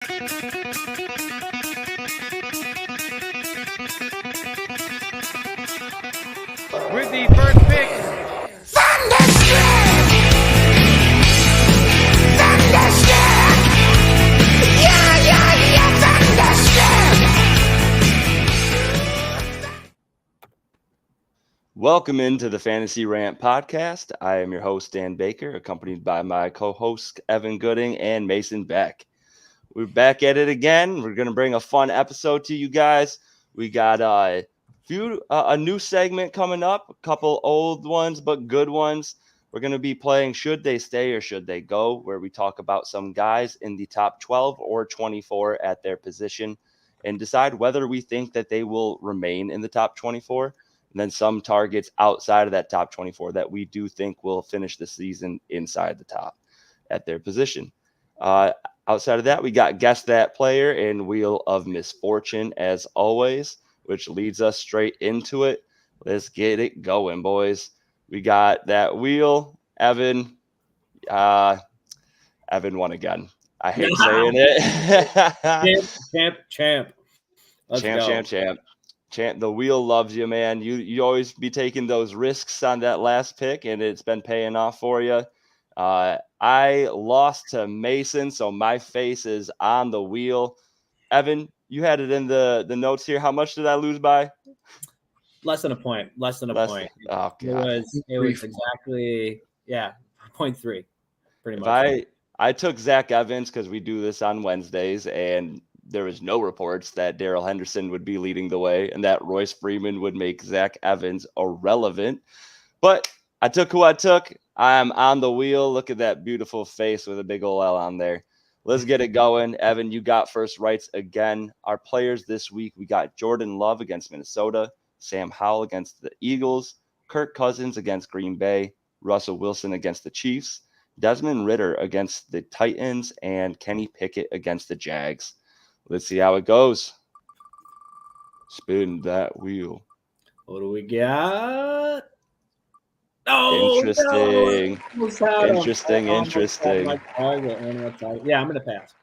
With the first pick, Welcome into the Fantasy Rant podcast. I am your host, Dan Baker, accompanied by my co-hosts, Evan Gooding and Mason Beck. We're back at it again. We're going to bring a fun episode to you guys. We got a new segment coming up, a couple old ones, but good ones. We're going to be playing Should They Stay or Should They Go, where we talk about some guys in the top 12 or 24 at their position and decide whether we think that they will remain in the top 24. And then some targets outside of that top 24 that we do think will finish the season inside the top at their position. Outside of that, we got Guess That Player and Wheel of Misfortune, as always, which leads us straight into it. Let's get it going, boys. We got that wheel. Evan won again. I hate saying it. champ. Let's go. Champ, the wheel loves you, man. You always be taking those risks on that last pick, and it's been paying off for you. I lost to Mason, so my face is on the wheel. Evan, you had it in the notes here. How much did I lose by? Less than a point. Oh, God. It was exactly 0.3, pretty much. I took Zach Evans because we do this on Wednesdays, and there was no reports that Darrell Henderson would be leading the way and that Royce Freeman would make Zach Evans irrelevant. But I took who I took. I'm on the wheel. Look at that beautiful face with a big ol' L on there. Let's get it going. Evan, you got first rights again. Our players this week, we got Jordan Love against Minnesota, Sam Howell against the Eagles, Kirk Cousins against Green Bay, Russell Wilson against the Chiefs, Desmond Ridder against the Titans, and Kenny Pickett against the Jags. Let's see how it goes. Spin that wheel. What do we got? Interesting. Interesting. Yeah, I'm going to pass.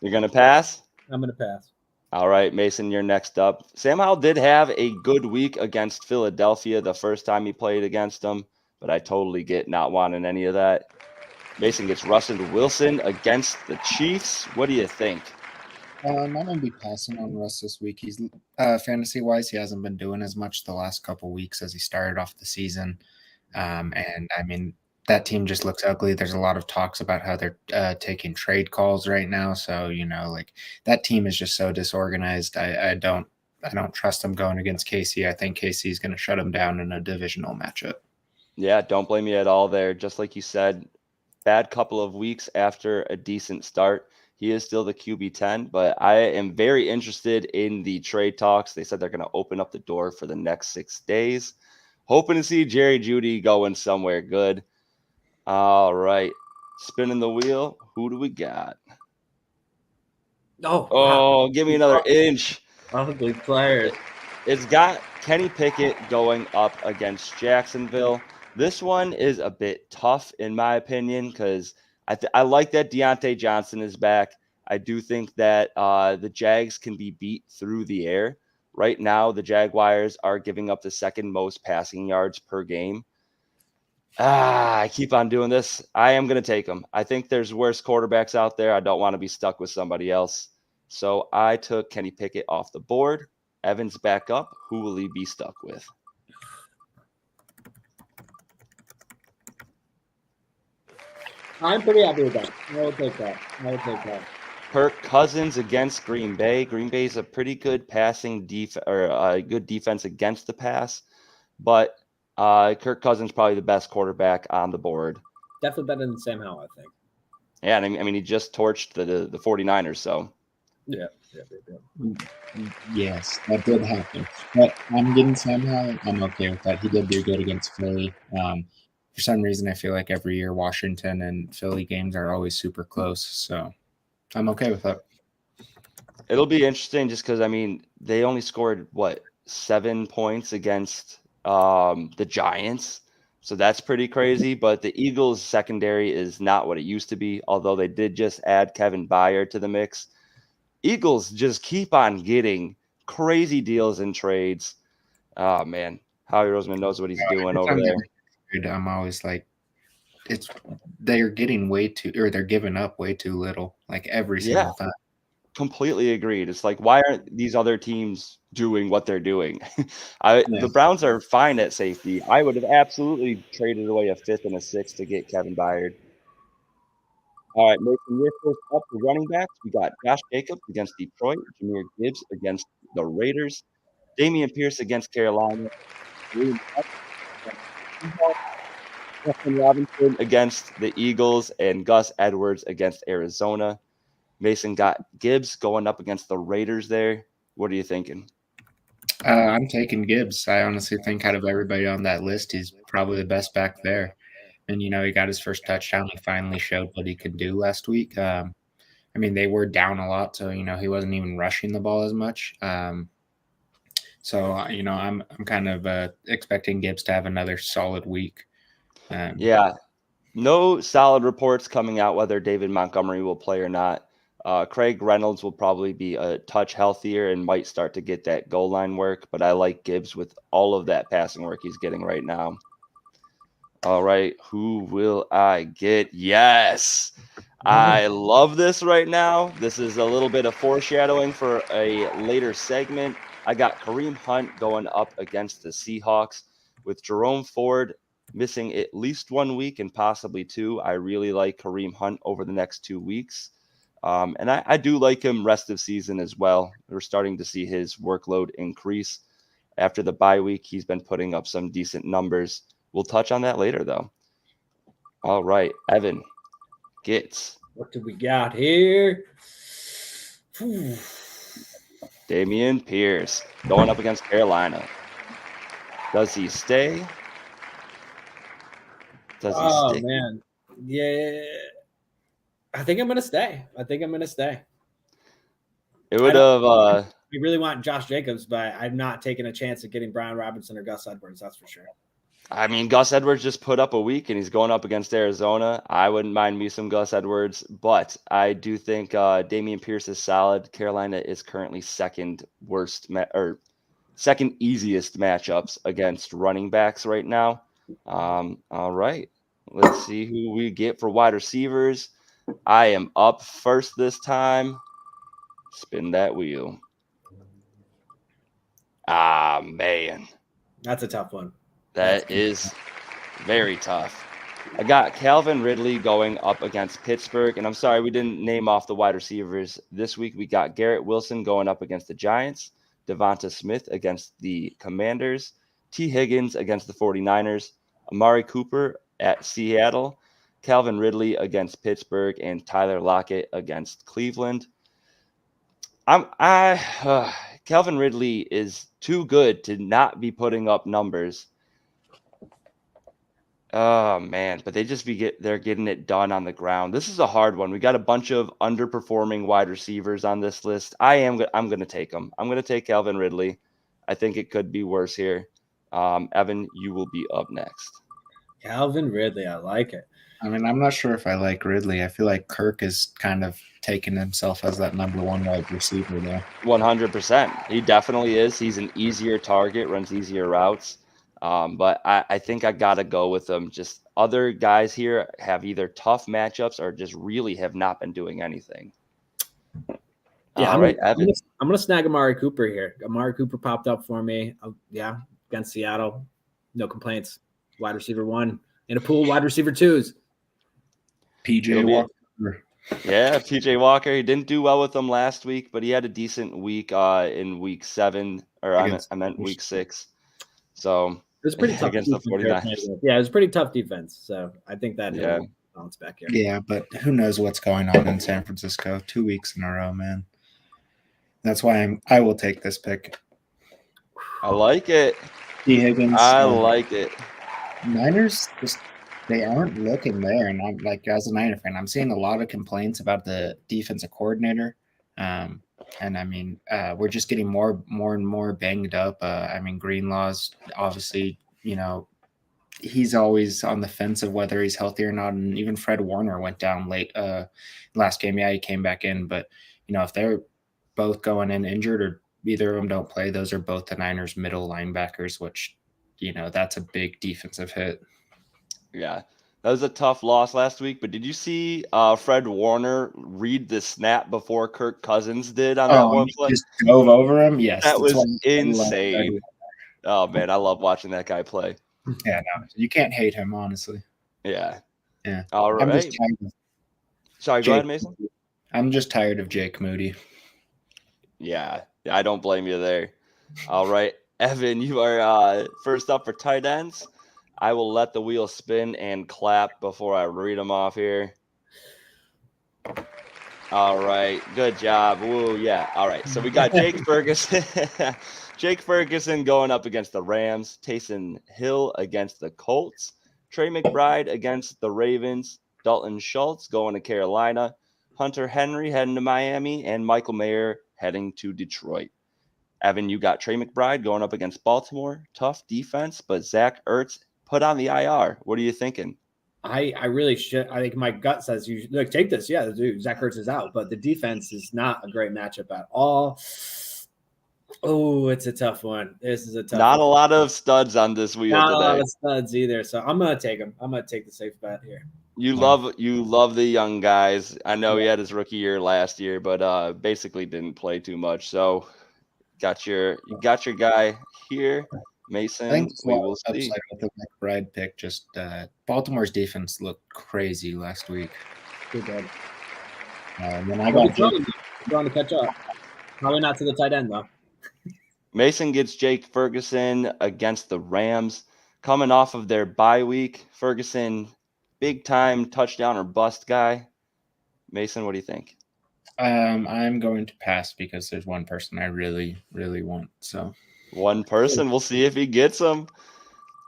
You're going to pass? I'm going to pass. All right, Mason, you're next up. Sam Howell did have a good week against Philadelphia the first time he played against them, but I totally get not wanting any of that. Mason gets Russell Wilson against the Chiefs. What do you think? I'm going to be passing on Russ this week. He's fantasy-wise, he hasn't been doing as much the last couple weeks as he started off the season. And, I mean, that team just looks ugly. There's a lot of talks about how they're taking trade calls right now. So, like that team is just so disorganized. I don't trust them going against KC. I think KC is going to shut them down in a divisional matchup. Yeah, don't blame me at all there. Just like you said, bad couple of weeks after a decent start. He is still the QB 10, but I am very interested in the trade talks. They said they're going to open up the door for the next 6 days. Hoping to see Jerry Jeudy going somewhere good. All right. Spinning the wheel. Who do we got? Wow. Give me another inch. Ugly players. It's got Kenny Pickett going up against Jacksonville. This one is a bit tough, in my opinion, because I like that Deontay Johnson is back. I do think that the Jags can be beat through the air. Right now, the Jaguars are giving up the second most passing yards per game. I keep on doing this. I am going to take them. I think there's worse quarterbacks out there. I don't want to be stuck with somebody else. So I took Kenny Pickett off the board. Evans back up. Who will he be stuck with? I'm pretty happy with that. I will take that. Kirk Cousins against Green Bay. Green Bay is a pretty good passing good defense against the pass, but Kirk Cousins probably the best quarterback on the board. Definitely better than Sam Howell, I think. Yeah, and I mean he just torched the 49ers, so. Yeah. Yes, that did happen. But I'm getting Sam Howell. I'm okay with that. He did do good against Philly. For some reason, I feel like every year Washington and Philly games are always super close, so I'm okay with that. It'll be interesting just because, I mean, they only scored, 7 points against the Giants. So that's pretty crazy. But the Eagles' secondary is not what it used to be, although they did just add Kevin Byard to the mix. Eagles just keep on getting crazy deals and trades. Oh man, Howie Roseman knows what he's doing over there. I'm always like, they're getting way too, or they're giving up way too little, like every single time. Completely agreed. It's like, why aren't these other teams doing what they're doing? The Browns are fine at safety. I would have absolutely traded away a 5th and a 6th to get Kevin Byard. All right, Mason, your first up for running backs. We got Josh Jacobs against Detroit, Jahmyr Gibbs against the Raiders, Dameon Pierce against Carolina, William Justin Robinson against the Eagles, and Gus Edwards against Arizona. Mason got Gibbs going up against the Raiders there. What are you thinking? I'm taking Gibbs. I honestly think out of everybody on that list, he's probably the best back there. And, he got his first touchdown. He finally showed what he could do last week. They were down a lot, so, he wasn't even rushing the ball as much. So, I'm kind of expecting Gibbs to have another solid week. No solid reports coming out whether David Montgomery will play or not. Craig Reynolds will probably be a touch healthier and might start to get that goal line work, but I like Gibbs with all of that passing work he's getting right now. All right, who will I get? Yes, I love this right now. This is a little bit of foreshadowing for a later segment. I got Kareem Hunt going up against the Seahawks with Jerome Ford missing at least 1 week and possibly 2. I really like Kareem Hunt over the next 2 weeks. And I do like him rest of season as well. We're starting to see his workload increase. After the bye week, he's been putting up some decent numbers. We'll touch on that later, though. All right, Evan gets. What do we got here? Dameon Pierce going up against Carolina. Does he stay? Does he stick? Man. Yeah. I think I'm going to stay. It would have. We really want Josh Jacobs, but I'm not taking a chance at getting Brian Robinson or Gus Edwards. That's for sure. Gus Edwards just put up a week and he's going up against Arizona. I wouldn't mind me some Gus Edwards, but I do think Dameon Pierce is solid. Carolina is currently second easiest matchups against running backs right now. All right, let's see who we get for wide receivers. I am up first this time. Spin that wheel. Man. That's a tough one. That is very tough. I got Calvin Ridley going up against Pittsburgh, and I'm sorry we didn't name off the wide receivers. This week we got Garrett Wilson going up against the Giants, Devonta Smith against the Commanders, T. Higgins against the 49ers, Amari Cooper at Seattle, Calvin Ridley against Pittsburgh, and Tyler Lockett against Cleveland. Calvin Ridley is too good to not be putting up numbers. Oh man, but they're getting it done on the ground. This is a hard one. We got a bunch of underperforming wide receivers on this list. I'm going to take them. I'm going to take Calvin Ridley. I think it could be worse here. Evan, you will be up next. Calvin Ridley, I like it. I'm not sure if I like Ridley. I feel like Kirk is kind of taking himself as that number one wide receiver there. 100%. He definitely is. He's an easier target, runs easier routes. But I think I got to go with them. Just other guys here have either tough matchups or just really have not been doing anything. Yeah, all right, Evan. I'm going to snag Amari Cooper here. Amari Cooper popped up for me. Against Seattle. No complaints. Wide receiver 1 in a pool, wide receiver 2s. PJ Walker. Yeah, PJ Walker. He didn't do well with them last week, but he had a decent week in week 7, or I meant week 6. So it was pretty tough against the 49ers. Yeah, it was pretty tough defense. So I think that he'll bounce back here. Yeah, but who knows what's going on in San Francisco? 2 weeks in a row, man. That's why I will take this pick. I like it. T. Higgins. I like it. Niners they aren't looking there, and I'm like, as a Niner fan, I'm seeing a lot of complaints about the defensive coordinator. And we're just getting more and more banged up. Greenlaw's obviously, he's always on the fence of whether he's healthy or not. And even Fred Warner went down late last game. Yeah, he came back in, but if they're both going in injured or either of them don't play, those are both the Niners middle linebackers, which, that's a big defensive hit. Yeah, that was a tough loss last week. But did you see Fred Warner read the snap before Kirk Cousins did on that one play? Just dove over him. Yes, That was I insane. Oh man, I love watching that guy play. Yeah, no, you can't hate him, honestly. Yeah. Yeah. All right. Sorry, go ahead, Mason. I'm just tired of Jake Moody. Yeah, I don't blame you there. All right, Evan, you are first up for tight ends. I will let the wheel spin and clap before I read them off here. All right, good job. Woo, yeah. All right, so we got Jake Ferguson. Jake Ferguson going up against the Rams. Taysom Hill against the Colts. Trey McBride against the Ravens. Dalton Schultz going to Carolina. Hunter Henry heading to Miami. And Michael Mayer heading to Detroit. Evan, you got Trey McBride going up against Baltimore. Tough defense, but Zach Ertz put on the IR. What are you thinking? I really should. I think my gut says you look, take this. Yeah, dude, Zach Ertz is out, but the defense is not a great matchup at all. Oh, it's a tough one. This is a tough Not one. a lot of studs on this wheel Not today. a lot of studs either. So I'm gonna take him. I'm gonna take the safe bet here. You love the young guys. I know he had his rookie year last year, but basically didn't play too much. So you got your guy here, Mason. I think we will see. Upside with the McBride pick. Just Baltimore's defense looked crazy last week. Good bad. And then I got trying to catch up. Probably not to the tight end though. Mason gets Jake Ferguson against the Rams, coming off of their bye week. Ferguson, big time touchdown or bust guy. Mason, what do you think? I'm going to pass because there's one person I really, really want. So one person, we'll see if he gets him.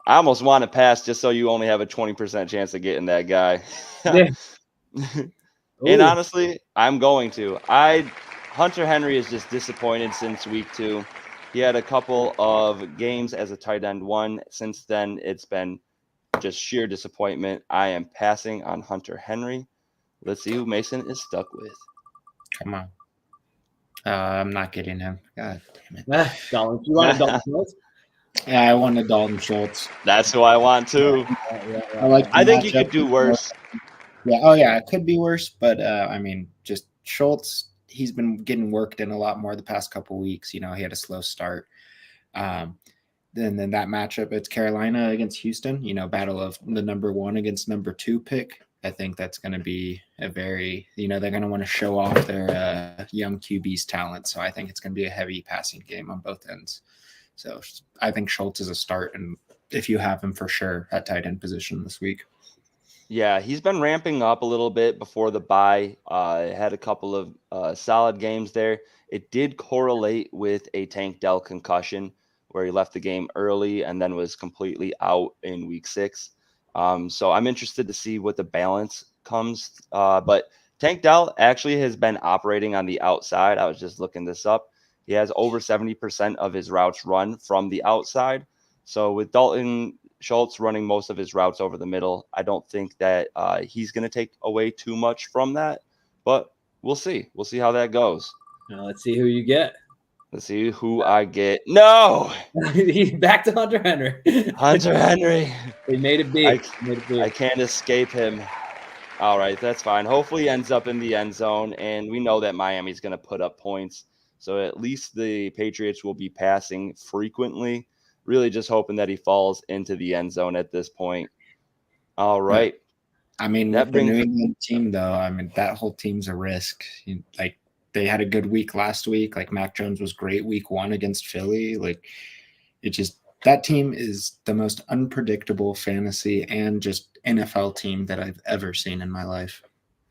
I almost want to pass just so you only have a 20% chance of getting that guy. Yeah. And honestly, I'm going to. Hunter Henry is just disappointed since week 2. He had a couple of games as a tight end 1. Since then, it's been just sheer disappointment. I am passing on Hunter Henry. Let's see who Mason is stuck with. Come on. I'm not getting him. God damn it. Dalton. You want a Dalton Schultz? Yeah, I wanted Dalton Schultz. That's who I want too. I think you could do worse. Yeah. Oh, yeah. It could be worse, but just Schultz. He's been getting worked in a lot more the past couple weeks. He had a slow start. Then that matchup, it's Carolina against Houston. Battle of the number 1 against number 2 pick. I think that's going to be a very, they're going to want to show off their young QB's talent. So I think it's going to be a heavy passing game on both ends. So I think Schultz is a start, and if you have him for sure at tight end position this week. Yeah, he's been ramping up a little bit before the bye. Had a couple of solid games there. It did correlate with a Tank Dell concussion where he left the game early and then was completely out in week 6. So I'm interested to see what the balance comes. But Tank Dell actually has been operating on the outside. I was just looking this up. He has over 70% of his routes run from the outside. So with Dalton Schultz running most of his routes over the middle, I don't think that he's going to take away too much from that. But we'll see. We'll see how that goes. Now let's see who you get. Let's see who I get. No! Back to Hunter Henry. Hunter Henry. They made it big. I can't escape him. All right, that's fine. Hopefully he ends up in the end zone, and we know that Miami's going to put up points. So at least the Patriots will be passing frequently. Really just hoping that he falls into the end zone at this point. All right. The New England team, though, that whole team's a risk. They had a good week last week. Mac Jones was great week 1 against Philly. That team is the most unpredictable fantasy and just NFL team that I've ever seen in my life.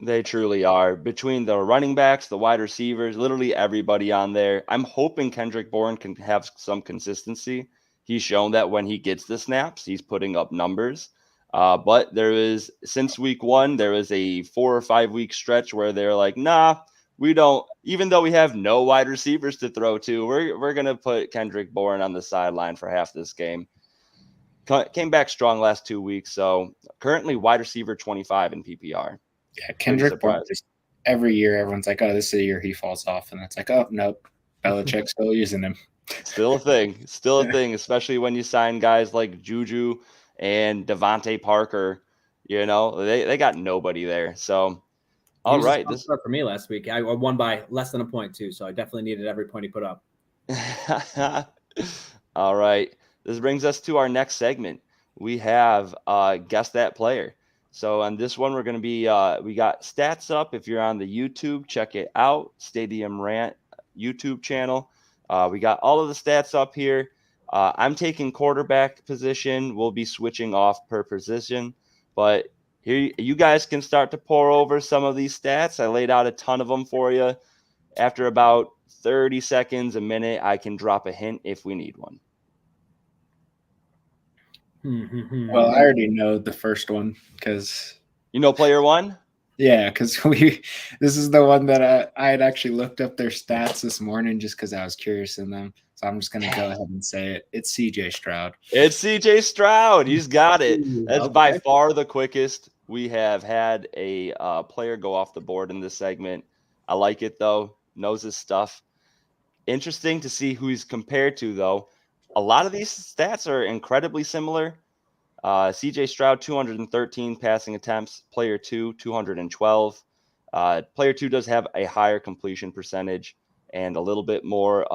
They truly are. Between the running backs, the wide receivers, literally everybody on there. I'm hoping Kendrick Bourne can have some consistency. He's shown that when he gets the snaps, he's putting up numbers. But since week 1, there was a 4 or 5 week stretch where they're like, nah, we don't, even though we have no wide receivers to throw to, we're going to put Kendrick Bourne on the sideline for half this game. Came back strong last 2 weeks. So currently wide receiver 25 in PPR. Yeah, Kendrick Bourne every year everyone's like, oh, this is the year he falls off. And it's like, oh, nope, Belichick's still using him. Still a thing, especially when you sign guys like Juju and Devontae Parker. They got nobody there. So, all right. This for me last week. I won by less than a point too, so I definitely needed every point he put up. All right. This brings us to our next segment. We have Guess That Player. So on this one, we're going to be, we got stats up. If you're on the YouTube, check it out. Stadium Rant YouTube channel. We got all of the stats up here. I'm taking quarterback position. We'll be switching off per position. But here, you guys can start to pour over some of these stats. I laid out a ton of them for you. After about 30 seconds, a minute, I can drop a hint if we need one. Well, I already know the first one because player one. Yeah, because this is the one that I had actually looked up their stats this morning just because I was curious in them. So I'm just gonna go ahead and say it. It's CJ Stroud. It's CJ Stroud. He's got it. That's by far the quickest we have had a player go off the board in this segment. I like it though. Knows his stuff. Interesting to see who he's compared to though. A lot of these stats are incredibly similar. CJ Stroud, 213 passing attempts. Player 2, 212. Player 2 does have a higher completion percentage and a little bit more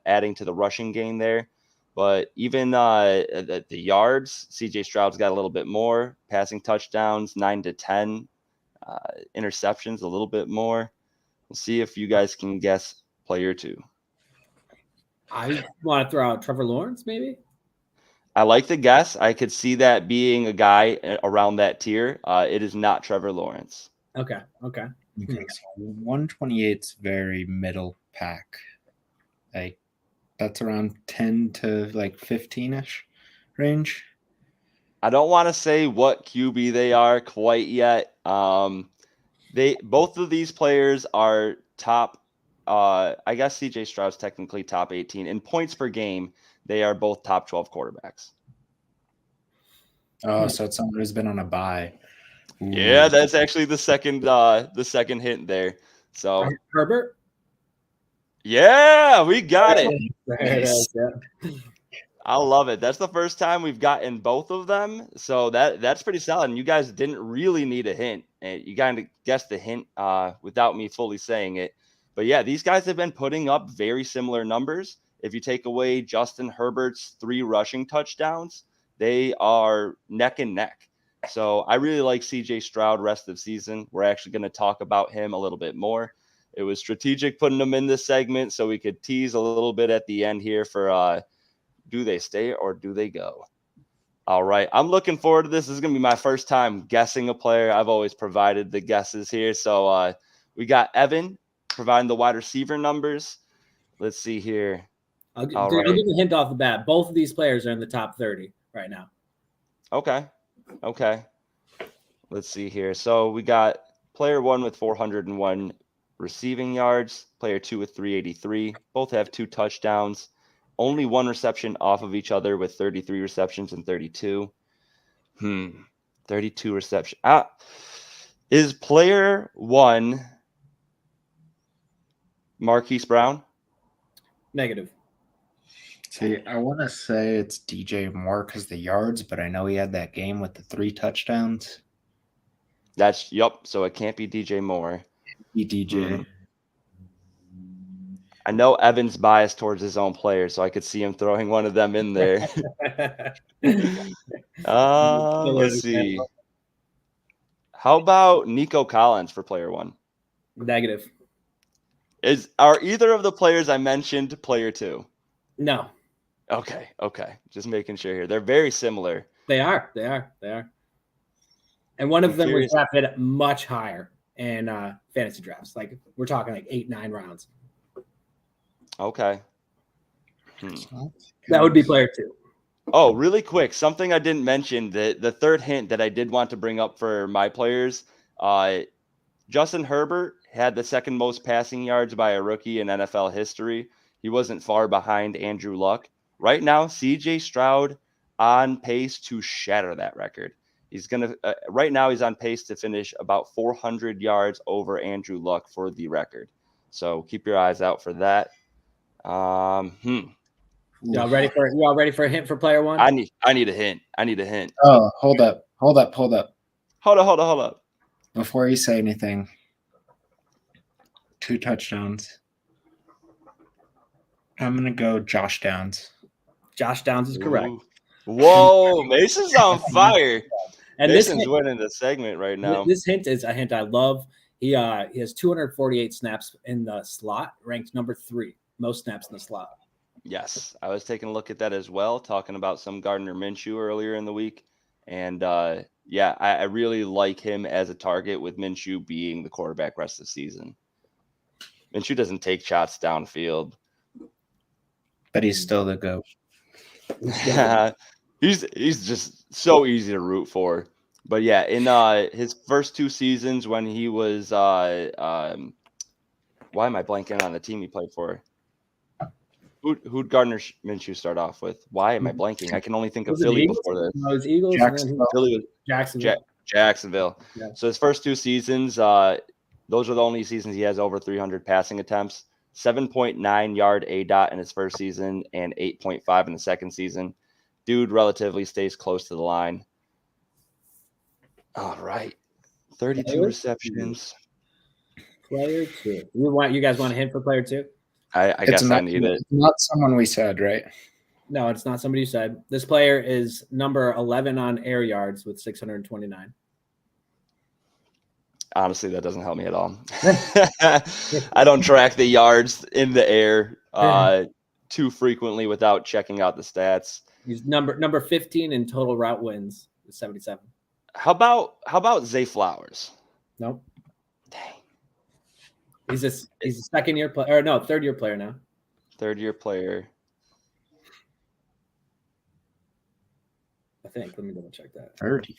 adding to the rushing game there. But even the yards, CJ Stroud's got a little bit more. Passing touchdowns, 9 to 10. Interceptions, a little bit more. We'll see if you guys can guess player 2. I want to throw out Trevor Lawrence, maybe. I like the guess. I could see that being a guy around that tier. It is not Trevor Lawrence. Okay. So 128's very middle pack. Like that's around 10 to like 15-ish range. I don't want to say what QB they are quite yet. Both of these players are top. I guess CJ Stroud's technically top 18 in points per game. They are both top 12 quarterbacks. Oh, so it's someone who's been on a bye. Ooh. Yeah, that's actually the second hint there. So Herbert. Yeah, we got it. Nice. I love it. That's the first time we've gotten both of them. So that's pretty solid. And you guys didn't really need a hint. You kind of guessed the hint without me fully saying it. But yeah, these guys have been putting up very similar numbers. If you take away Justin Herbert's 3 rushing touchdowns, they are neck and neck. So I really like CJ Stroud rest of season. We're actually going to talk about him a little bit more. It was strategic putting him in this segment so we could tease a little bit at the end here for do they stay or do they go? All right. I'm looking forward to this. This is going to be my first time guessing a player. I've always provided the guesses here. So we got Evan providing the wide receiver numbers. Let's see here. I'll give a hint off the bat. Both of these players are in the top 30 right now. Okay. Let's see here. So we got player 1 with 401 receiving yards, player 2 with 383. Both have 2 touchdowns. Only 1 reception off of each other with 33 receptions and 32. 32 reception. Is player 1 Marquise Brown? Negative. See, I want to say it's DJ Moore because the yards, but I know he had that game with the 3 touchdowns. So it can't be DJ Moore. DJ. I know Evan's biased towards his own player, so I could see him throwing one of them in there. Let's see. How about Nico Collins for player 1? Negative. Are either of the players I mentioned player 2? No. Okay. Just making sure here. They're very similar. They are. And one of them was drafted much higher in fantasy drafts. Like we're talking like 8-9 rounds. Okay. That would be player 2. Oh, really quick. Something I didn't mention, the third hint that I did want to bring up for my players. Justin Herbert had the second most passing yards by a rookie in NFL history. He wasn't far behind Andrew Luck. Right now, CJ Stroud on pace to shatter that record. He's gonna right now he's on pace to finish about 400 yards over Andrew Luck for the record. So keep your eyes out for that. Y'all ready for a hint for player one? I need a hint. Oh, hold up. Hold up. Before you say anything, 2 touchdowns. I'm gonna go Josh Downs. Josh Downs is correct. Ooh. Whoa, Mason's on fire. And Mason's winning the segment right now. This hint is a hint I love. He has 248 snaps in the slot, ranked number 3, most snaps in the slot. Yes, I was taking a look at that as well, talking about some Gardner Minshew earlier in the week. And I really like him as a target with Minshew being the quarterback rest of the season. Minshew doesn't take shots downfield. But he's still the GOAT. He's just so easy to root for. But yeah, in his first 2 seasons when he was why am I blanking on the team he played for? Who'd Gardner Minshew start off with? Why am I blanking? I can only think of Philly before this. No, it was Eagles. Jacksonville. Philly was Jacksonville. Jacksonville. Yeah. So his first 2 seasons, those are the only seasons he has over 300 passing attempts. 7.9 yard ADOT in his first season and 8.5 in the second season. Dude relatively stays close to the line. All right. 32 receptions. Player 2. You guys want a hint for player 2? I guess I need it. It's not someone we said, right? No, it's not somebody you said. This player is number 11 on air yards with 629. Honestly, that doesn't help me at all. I don't track the yards in the air too frequently without checking out the stats. He's number 15 in total route wins with 77. How about Zay Flowers? Nope. Dang. He's a second-year player, or no, third-year player now. Third-year player. I think. Let me double check that. 30.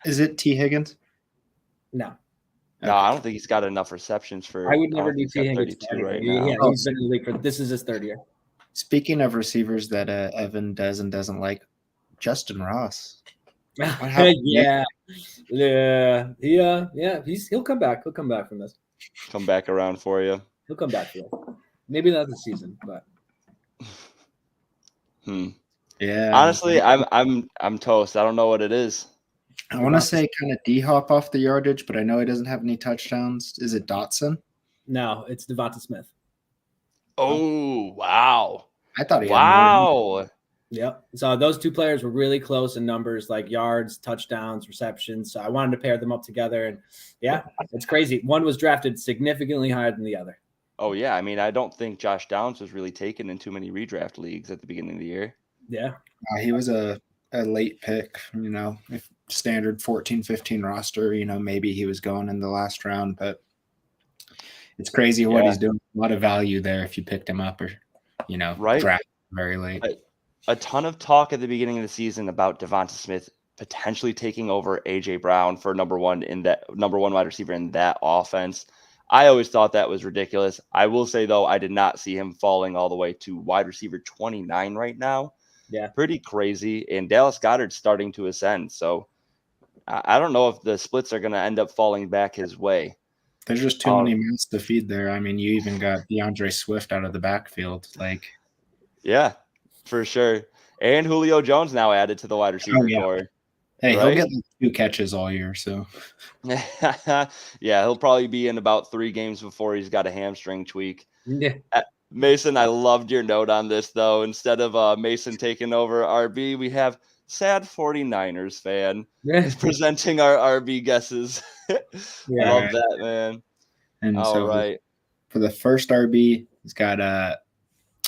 Is it T. Higgins? No. No, I don't think he's got enough receptions for. I would never do T. Higgins 32 right now. Yeah, he's been in the league for. This is his 3rd year. Speaking of receivers that Evan does and doesn't like, Justin Ross. Yeah. He'll come back. He'll come back from this. Come back around for you. He'll come back for it. Maybe not this season, but. Yeah. Honestly, I'm toast. I don't know what it is. I want to say kind of D-hop off the yardage, but I know he doesn't have any touchdowns. Is it Dotson? No, it's Devonta Smith. Oh, wow. I thought he had wow. Yep. So those 2 players were really close in numbers, like yards, touchdowns, receptions. So I wanted to pair them up together. And yeah, it's crazy. One was drafted significantly higher than the other. Oh, yeah. I mean, I don't think Josh Downs was really taken in too many redraft leagues at the beginning of the year. Yeah. He was a late pick, if standard 14-15 roster, maybe he was going in the last round, but it's crazy what he's doing. A lot of value there if you picked him up or, right? draft very late. A ton of talk at the beginning of the season about Devonta Smith potentially taking over AJ Brown for number one wide receiver in that offense. I always thought that was ridiculous. I will say, though, I did not see him falling all the way to wide receiver 29 right now. Yeah. Pretty crazy. And Dallas Goedert's starting to ascend. So I don't know if the splits are going to end up falling back his way. There's just too many mouths to feed there. I mean, you even got DeAndre Swift out of the backfield. Yeah, for sure. And Julio Jones now added to the wide receiver core. Hey, right? He'll get 2 catches all year. So, yeah, he'll probably be in about 3 games before he's got a hamstring tweak. Yeah. Mason, I loved your note on this, though. Instead of Mason taking over RB, we have sad 49ers fan presenting our RB guesses. Love that, man. And all right. For the first RB, he's got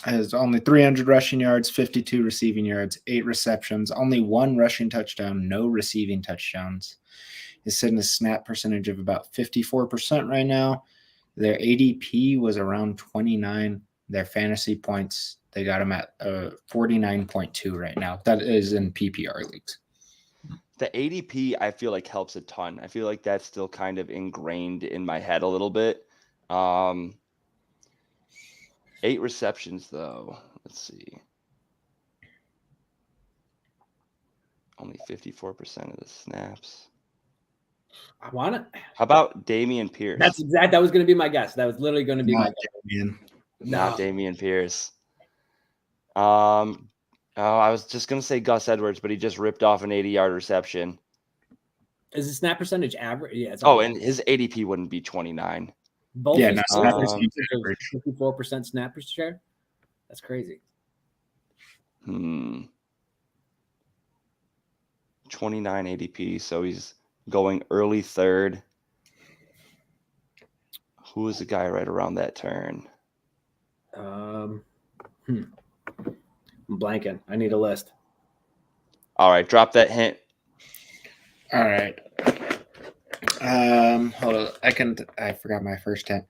has only 300 rushing yards, 52 receiving yards, 8 receptions, only 1 rushing touchdown, no receiving touchdowns. He's sitting a snap percentage of about 54% right now. Their ADP was around 29. Their fantasy points, they got him at 49.2 right now. That is in PPR leagues. The ADP, I feel like, helps a ton. I feel like that's still kind of ingrained in my head a little bit. 8 receptions, though. Let's see. Only 54% of the snaps. I want to. How about Dameon Pierce? That's exact. That was going to be my guess. That was literally going to be my guess. Not Dameon Pierce. I was just going to say Gus Edwards, but he just ripped off an 80-yard reception. Is the snap percentage average? Yeah. It's and his ADP wouldn't be 29. Both Yeah, his no, snap percentage percentage of 54% snap share. That's crazy. 29 ADP, so he's going early third. Who is the guy right around that turn? I'm blanking. I need a list. All right, drop that hint. All right. Hold on. I forgot my first hint.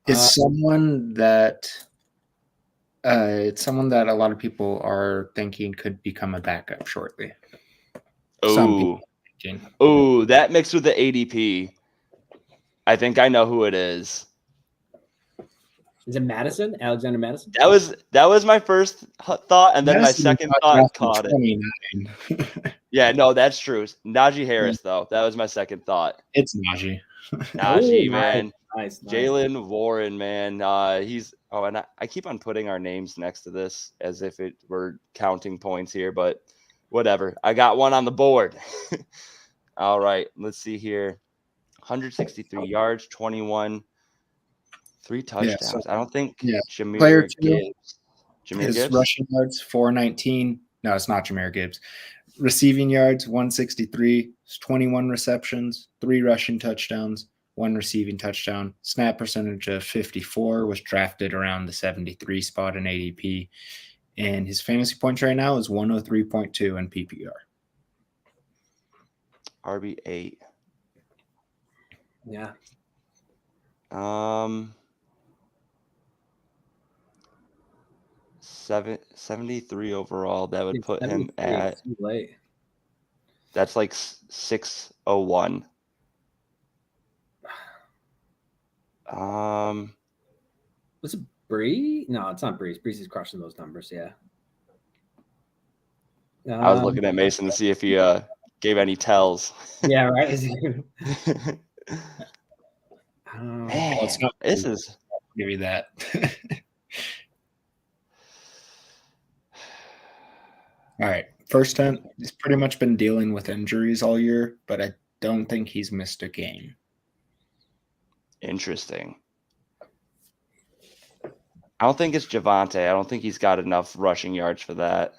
It's someone that a lot of people are thinking could become a backup shortly. Oh, that mixed with the ADP. I think I know who it is. Is it Madison? Alexander Madison? That was my first thought, and then my second thought caught it. Yeah, no, that's true. Najee Harris, though. That was my second thought. It's Najee. Najee, man. Nice. Jalen Warren, man. And I keep on putting our names next to this as if it were counting points here, but whatever. I got one on the board. All right, let's see here. 163 yards, 21, 3 touchdowns. Yeah, so, I don't think Player Gibbs. His rushing yards, 419. No, it's not Jahmyr Gibbs. Receiving yards, 163, 21 receptions, 3 rushing touchdowns, 1 receiving touchdown. Snap percentage of 54, was drafted around the 73 spot in ADP. And his fantasy points right now is 103.2 in PPR. RB8. Yeah. 73 overall. That would put him at. Late. That's like 601. Was it Bree? No, it's not Breeze. Breeze is crushing those numbers. Yeah. I was looking at Mason to see if he gave any tells. Yeah, right. Man, this is. Give you that. All right. First time, he's pretty much been dealing with injuries all year, but I don't think he's missed a game. Interesting. I don't think it's Javonte. I don't think he's got enough rushing yards for that.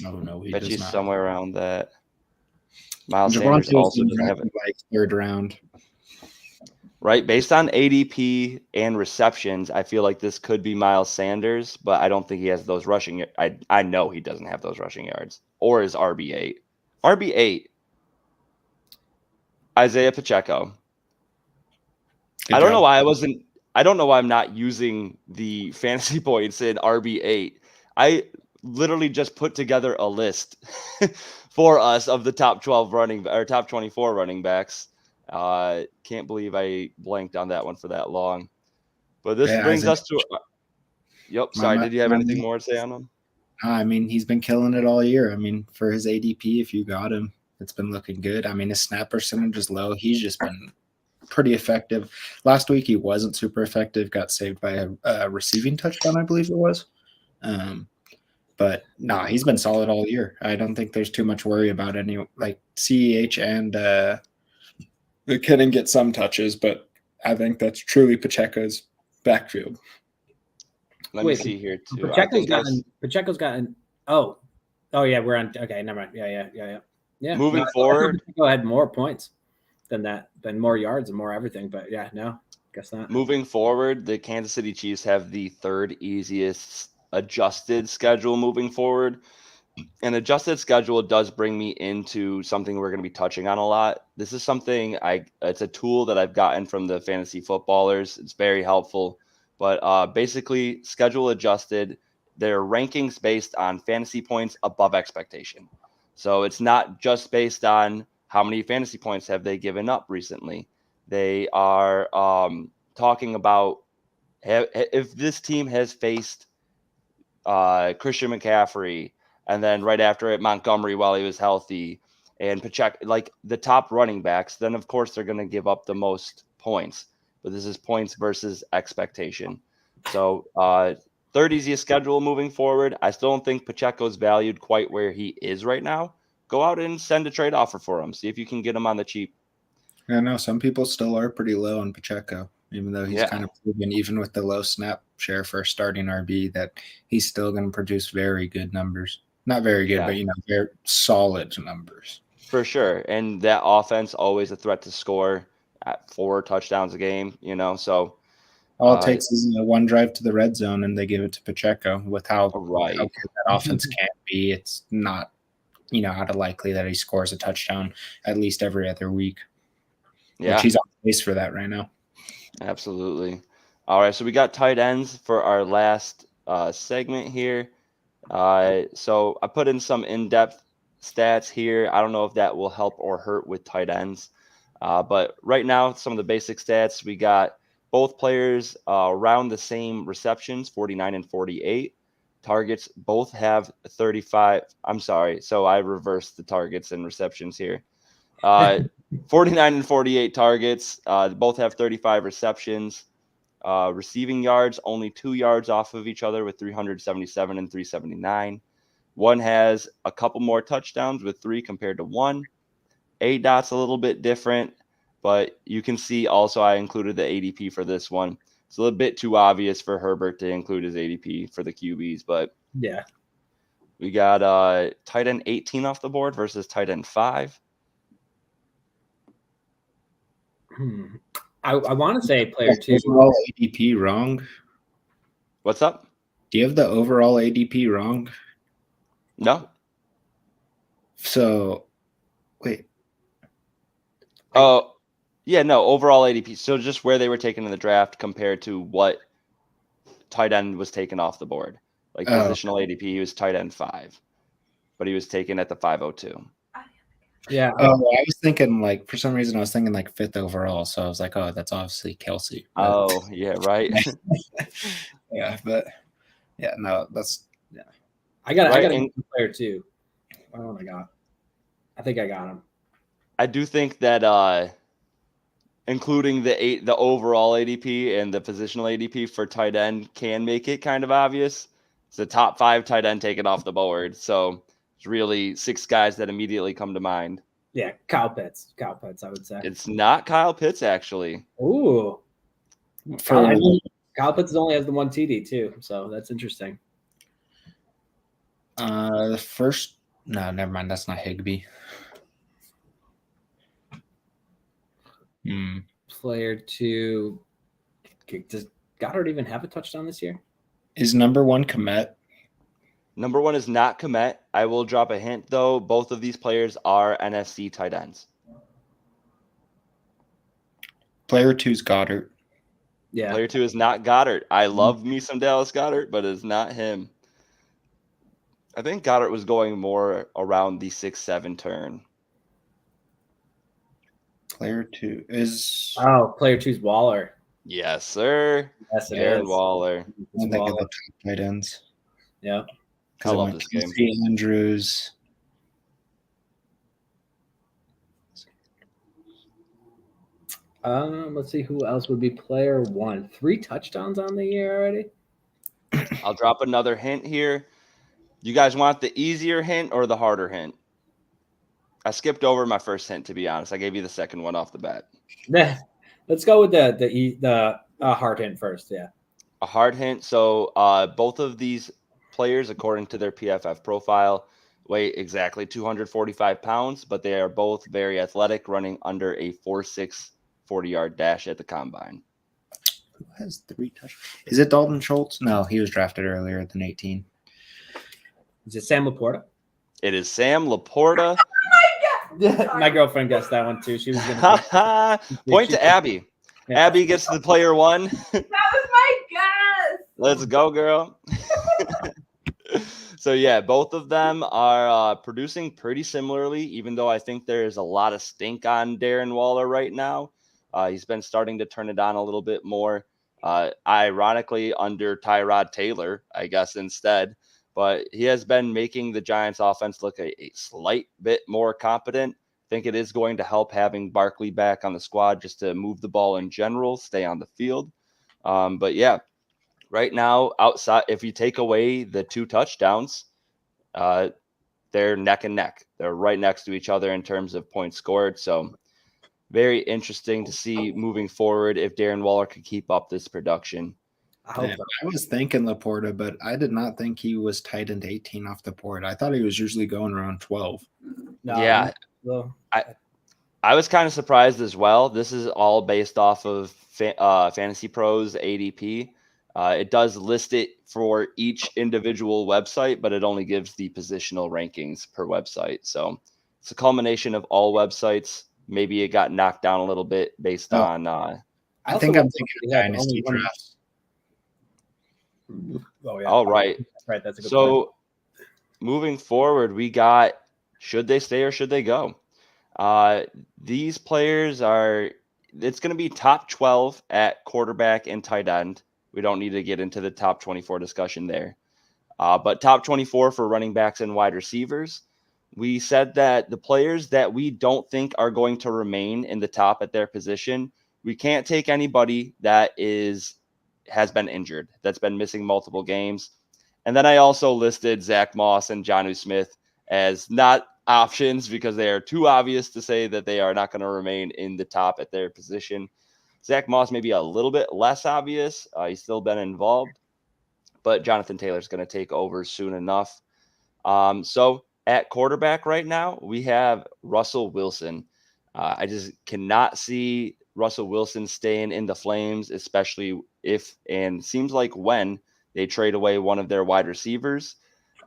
Oh, no, he bet does he's not. somewhere around that. Miles Javonte Sanders also doesn't have it. Like third round. Right, based on ADP and receptions, I feel like this could be Miles Sanders, but I don't think he has those rushing. I know he doesn't have those rushing yards, or is RB8. RB8. Isaiah Pacheco. I don't know why I'm not using the fantasy points in RB8. I literally just put together a list for us of the top 12 top 24 running backs. Can't believe I blanked on that one for that long. But this brings us to. Yep. Sorry. Did you have anything more to say on him? I mean, he's been killing it all year. I mean, for his ADP, if you got him, it's been looking good. I mean, his snap percentage is low. He's just been pretty effective. Last week, he wasn't super effective. Got saved by a receiving touchdown, I believe it was. But no, he's been solid all year. I don't think there's too much worry about any like CEH and. They couldn't get some touches, but I think that's truly Pacheco's backfield. Let me see here too. Pacheco's gotten. Oh, yeah, we're on. Okay, never mind. Yeah. Moving forward, Pacheco had more points than that, than more yards and more everything. But yeah, no, guess not. Moving forward, the Kansas City Chiefs have the 3rd easiest adjusted schedule moving forward. An adjusted schedule does bring me into something we're going to be touching on a lot. This is something it's a tool that I've gotten from the fantasy footballers. It's very helpful, but basically schedule adjusted, their rankings based on fantasy points above expectation. So it's not just based on how many fantasy points have they given up recently. They are talking about if this team has faced Christian McCaffrey, and then right after it, Montgomery while he was healthy, and Pacheco, like the top running backs, then of course they're going to give up the most points. But this is points versus expectation. So third easiest schedule moving forward. I still don't think Pacheco's valued quite where he is right now. Go out and send a trade offer for him. See if you can get him on the cheap. I know some people still are pretty low on Pacheco, even though he's kind of proven, even with the low snap share for starting RB, that he's still going to produce very good numbers. Not very good, but very solid numbers. For sure. And that offense always a threat to score at 4 touchdowns a game, so all it takes is one drive to the red zone and they give it to Pacheco. With how good that offense can be, it's not out of likely that he scores a touchdown at least every other week. Which he's on pace for that right now. Absolutely. All right, so we got tight ends for our last segment here. So I put in some in-depth stats here. I don't know if that will help or hurt with tight ends. But right now, some of the basic stats, we got both players around the same receptions, 49 and 48. Targets both have 35. I'm sorry. So I reversed the targets and receptions here. 49 and 48 targets. Both have 35 receptions. Receiving yards, only 2 yards off of each other with 377 and 379. One has a couple more touchdowns with 3 compared to 1. ADOT's a little bit different, but you can see also I included the ADP for this one. It's a little bit too obvious for Herbert to include his ADP for the QBs, but we got tight end 18 off the board versus tight end 5. I want to say player 2. Overall ADP wrong. What's up? Do you have the overall ADP wrong? No. So, wait. Oh, yeah, no, overall ADP. So just where they were taken in the draft compared to what tight end was taken off the board. Like positional ADP, he was tight end 5, but he was taken at the 502. Yeah. Oh, I was thinking for some reason I was thinking 5th overall. So I was like, oh, that's obviously Kelsey. But... Oh, yeah, right. But no, that's I got a player 2. Oh my god. I think I got him. I do think that including the overall ADP and the positional ADP for tight end can make it kind of obvious. It's the top 5 tight end taken off the board. So it's really 6 guys that immediately come to mind. Yeah, Kyle Pitts, I would say. It's not Kyle Pitts, actually. Ooh. Kyle Pitts only has the 1 TD, too. So that's interesting. The first... No, never mind. That's not Higbee. Player 2. Does Goddard even have a touchdown this year? Is number 1 Komet? Number 1 is not Komet. I will drop a hint, though. Both of these players are NFC tight ends. Player 2 is Goddard. Yeah. Player 2 is not Goddard. I love me some Dallas Goddard, but it's not him. I think Goddard was going more around the 6-7 turn. Player 2 is... Oh, player 2 is Waller. Yes, sir. Yes, it Aaron is. Waller. I think of the top tight ends. Yeah. I love this game. Andrews. Let's see who else would be player 1. 3 touchdowns on the year already. I'll drop another hint here. You guys want the easier hint or the harder hint? I skipped over my first hint, to be honest. I gave you the second one off the bat. Let's go with the hard hint first. Yeah. A hard hint. So both of these players, according to their PFF profile, weigh exactly 245 pounds, but they are both very athletic, running under a 4.6 40-yard dash at the combine. Who has 3 touchdowns? Is it Dalton Schultz? No, he was drafted earlier than 18. Is it Sam Laporta? It is Sam Laporta. My girlfriend guessed that one too. She was going to point to Abby. Yeah. Abby gets the player 1. That was my guess. Let's go, girl. So yeah, both of them are producing pretty similarly, even though I think there's a lot of stink on Darren Waller right now. He's been starting to turn it on a little bit more. ironically under Tyrod Taylor, I guess, instead. But he has been making the Giants offense look a slight bit more competent. I think it is going to help having Barkley back on the squad just to move the ball in general, stay on the field. But yeah, right now, outside, if you take away the 2 touchdowns, they're neck and neck. They're right next to each other in terms of points scored. So very interesting to see moving forward if Darren Waller could keep up this production. I hope Yeah, so. I was thinking Laporta, but I did not think he was tight end 18 off the board. I thought he was usually going around 12. No, Yeah. well, I was kind of surprised as well. This is all based off of Fantasy Pros ADP. It does list it for each individual website, but it only gives the positional rankings per website. So it's a culmination of all websites. Maybe it got knocked down a little bit based on. I also think I'm wonder thinking if of he had dynasty only one- drafts. Oh yeah. All right. Right. That's a good point. So moving forward, we got should they stay or should they go? These players are. It's going to be top 12 at quarterback and tight end. We don't need to get into the top 24 discussion there. But top 24 for running backs and wide receivers. We said that the players that we don't think are going to remain in the top at their position, we can't take anybody that has been injured, that's been missing multiple games. And then I also listed Zach Moss and Jonnu Smith as not options because they are too obvious to say that they are not going to remain in the top at their position. Zach Moss may be a little bit less obvious. He's still been involved, but Jonathan Taylor's going to take over soon enough. So at quarterback right now, we have Russell Wilson. I just cannot see Russell Wilson staying in the Flames, especially if and seems like when they trade away one of their wide receivers.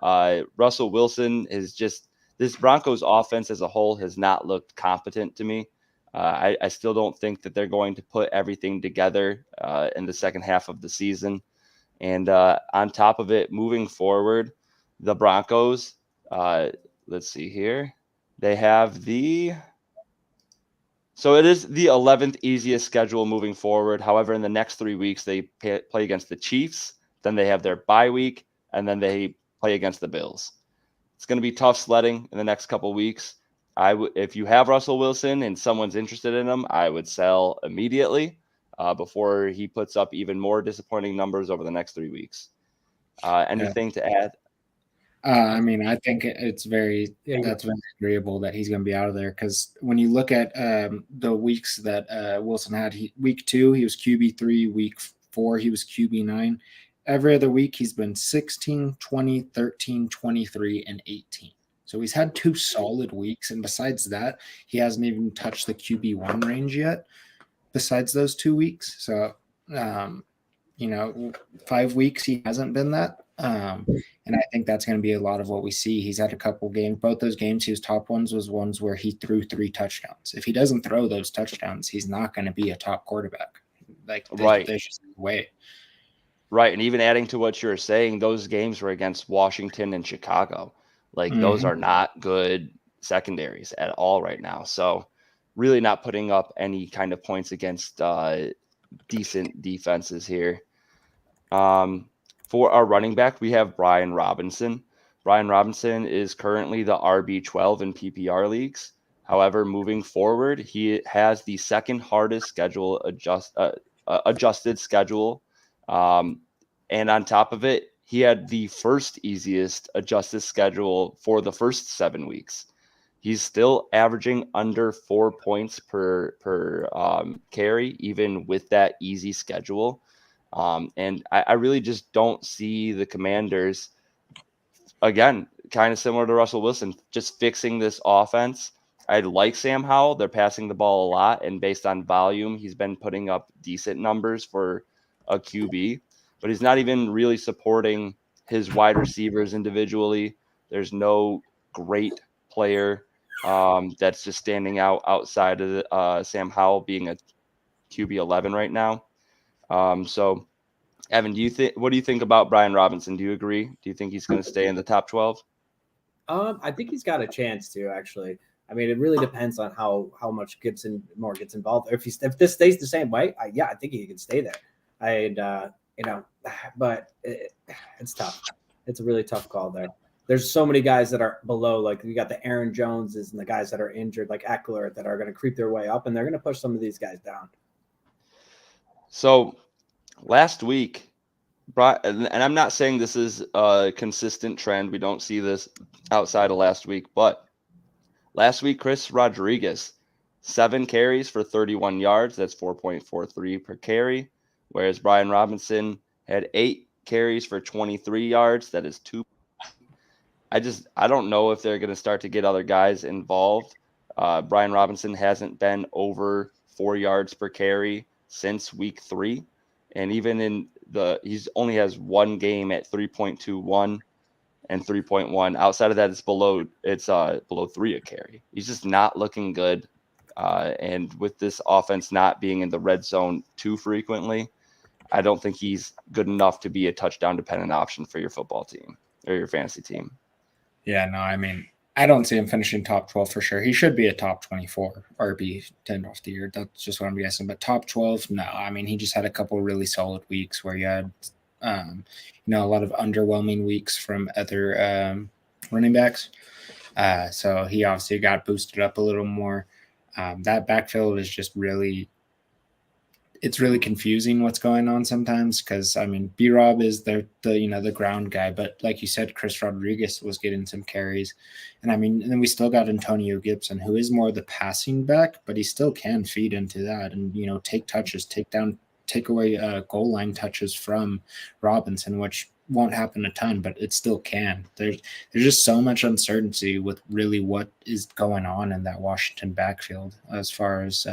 Russell Wilson is just this Broncos offense as a whole has not looked competent to me. I still don't think that they're going to put everything together in the second half of the season. And on top of it, moving forward, the Broncos, let's see here. They have so it is the 11th easiest schedule moving forward. However, in the next 3 weeks, they play against the Chiefs. Then they have their bye week, and then they play against the Bills. It's going to be tough sledding in the next couple weeks. If you have Russell Wilson and someone's interested in him, I would sell immediately before he puts up even more disappointing numbers over the next 3 weeks. Anything to add? I mean, I think that's very agreeable that he's going to be out of there because when you look at the weeks that Wilson had, week 2, he was QB3, week 4, he was QB9. Every other week, he's been 16, 20, 13, 23, and 18. So he's had 2 solid weeks. And besides that, he hasn't even touched the QB1 range yet besides those 2 weeks. So, 5 weeks, he hasn't been that. And I think that's going to be a lot of what we see. He's had a couple games. Both those games, his top ones was ones where he threw 3 touchdowns. If he doesn't throw those touchdowns, he's not going to be a top quarterback. There's just no way. Right. And even adding to what you're saying, those games were against Washington and Chicago. Those are not good secondaries at all right now. So really not putting up any kind of points against decent defenses here. For our running back, we have Brian Robinson. Brian Robinson is currently the RB12 in PPR leagues. However, moving forward, he has the second hardest adjusted schedule. And on top of it, he had the first easiest adjusted schedule for the first 7 weeks. He's still averaging under 4 points per carry, even with that easy schedule. And I really just don't see the Commanders, again, kind of similar to Russell Wilson, just fixing this offense. I like Sam Howell. They're passing the ball a lot, and based on volume, he's been putting up decent numbers for a QB, but he's not even really supporting his wide receivers individually. There's no great player that's just standing out outside of Sam Howell being a QB 11 right now. So, Evan, what do you think about Brian Robinson? Do you agree? Do you think he's going to stay in the top 12? I think he's got a chance to actually. I mean, it really depends on how much Gibson more gets involved. If this stays the same way, I think he can stay there. But it's tough. It's a really tough call there. There's so many guys that are below, like you got the Aaron Joneses and the guys that are injured, like Eckler, that are going to creep their way up, and they're going to push some of these guys down. So last week, and I'm not saying this is a consistent trend. We don't see this outside of last week, but last week, Chris Rodriguez, 7 carries for 31 yards. That's 4.43 per carry. Whereas Brian Robinson had 8 carries for 23 yards. That is 2. I don't know if they're going to start to get other guys involved. Brian Robinson hasn't been over 4 yards per carry since week 3. And even in he's only has one game at 3.21 and 3.1. Outside of that, it's below 3 a carry. He's just not looking good. And with this offense not being in the red zone too frequently, I don't think he's good enough to be a touchdown dependent option for your football team or your fantasy team. Yeah, no, I mean, I don't see him finishing top 12 for sure. He should be a top 24 RB 10 off the year. That's just what I'm guessing. But top 12, no. I mean, he just had a couple really solid weeks where you had, a lot of underwhelming weeks from other running backs. So he obviously got boosted up a little more. That backfield is just it's really confusing what's going on sometimes because, I mean, B-Rob is the ground guy, but like you said, Chris Rodriguez was getting some carries. And, I mean, and then we still got Antonio Gibson, who is more the passing back, but he still can feed into that and, take touches, take away goal line touches from Robinson, which won't happen a ton, but it still can. There's just so much uncertainty with really what is going on in that Washington backfield as far as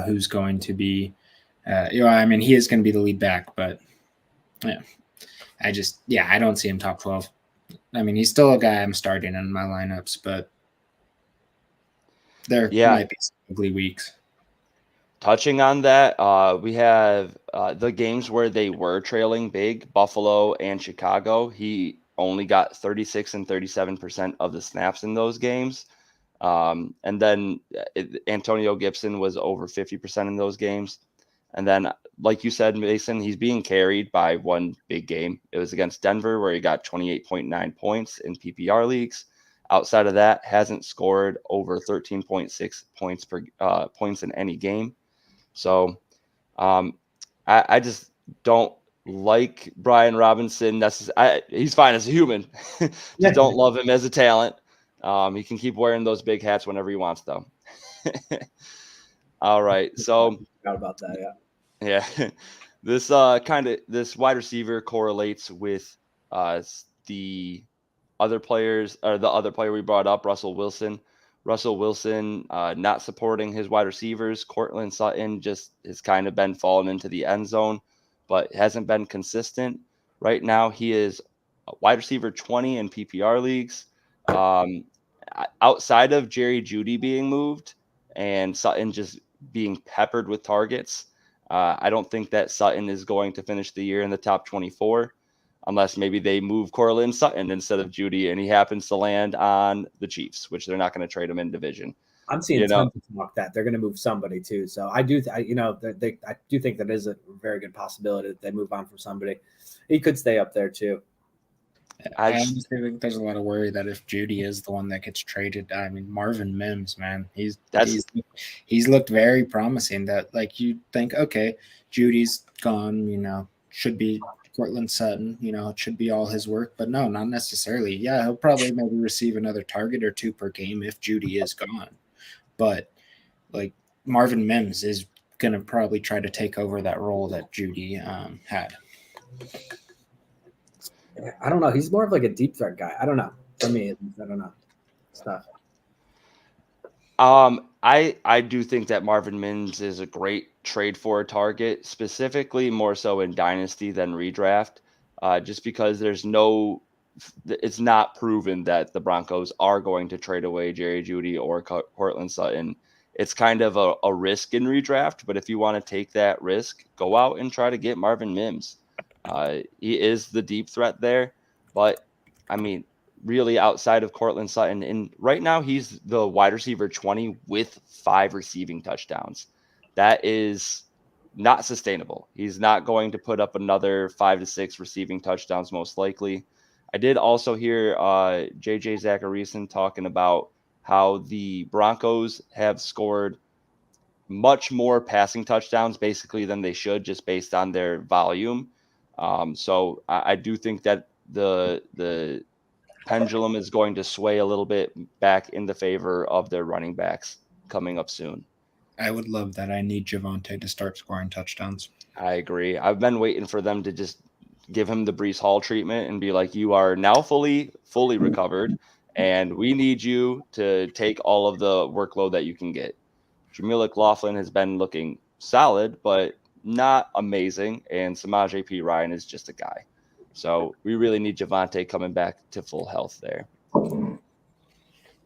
who's going to be, I mean, he is going to be the lead back, but yeah, I don't see him top 12. I mean, he's still a guy I'm starting in my lineups, but there might be some ugly weeks. Touching on that, we have the games where they were trailing big, Buffalo and Chicago. He only got 36 and 37% of the snaps in those games. And then Antonio Gibson was over 50% in those games. And then, like you said, Mason, he's being carried by one big game. It was against Denver where he got 28.9 points in PPR leagues. Outside of that, hasn't scored over 13.6 points points in any game. So I just don't like Brian Robinson. He's fine as a human. Just don't love him as a talent. He can keep wearing those big hats whenever he wants, though. All right. So forgot about that. Yeah. This wide receiver correlates with the other players, or the other player we brought up, Russell Wilson. Russell Wilson not supporting his wide receivers. Cortland Sutton just has kind of been falling into the end zone, but hasn't been consistent. Right now, he is a wide receiver 20 in PPR leagues. Outside of Jerry Jeudy being moved and Sutton just being peppered with targets, I don't think that Sutton is going to finish the year in the top 24. Unless maybe they move Cortland Sutton instead of Jeudy and he happens to land on the Chiefs, which they're not going to trade him in division. I'm seeing tons of talk that they're going to move somebody too. So I do think that is a very good possibility that they move on from somebody. He could stay up there too. I honestly think there's a lot of worry that if Jeudy is the one that gets traded, I mean, Marvin Mims, man, he's looked very promising. That, like, you think, okay, Judy's gone, should be Cortland Sutton, it should be all his work, but no, not necessarily. Yeah, he'll probably maybe receive another target or two per game if Jeudy is gone. But, like, Marvin Mims is going to probably try to take over that role that Jeudy had. I don't know. He's more of like a deep threat guy. I don't know. For me, I don't know. Stuff. I do think that Marvin Mims is a great trade for a target, specifically more so in Dynasty than redraft, just because it's not proven that the Broncos are going to trade away Jerry Jeudy or Cortland Sutton. It's kind of a risk in redraft, but if you want to take that risk, go out and try to get Marvin Mims. He is the deep threat there, but I mean, really outside of Cortland Sutton, and right now he's the wide receiver 20 with 5 receiving touchdowns. That is not sustainable. He's not going to put up another 5 to 6 receiving touchdowns, most likely. I did also hear JJ Zacharyson talking about how the Broncos have scored much more passing touchdowns basically than they should, just based on their volume. So I do think that the pendulum is going to sway a little bit back in the favor of their running backs coming up soon. I would love that. I need Javonte to start scoring touchdowns. I agree. I've been waiting for them to just give him the Brees Hall treatment and be like, you are now fully recovered, and we need you to take all of the workload that you can get. Jamil McLaughlin has been looking solid, but not amazing, and Samaje P. Ryan is just a guy. So we really need Javonte coming back to full health there.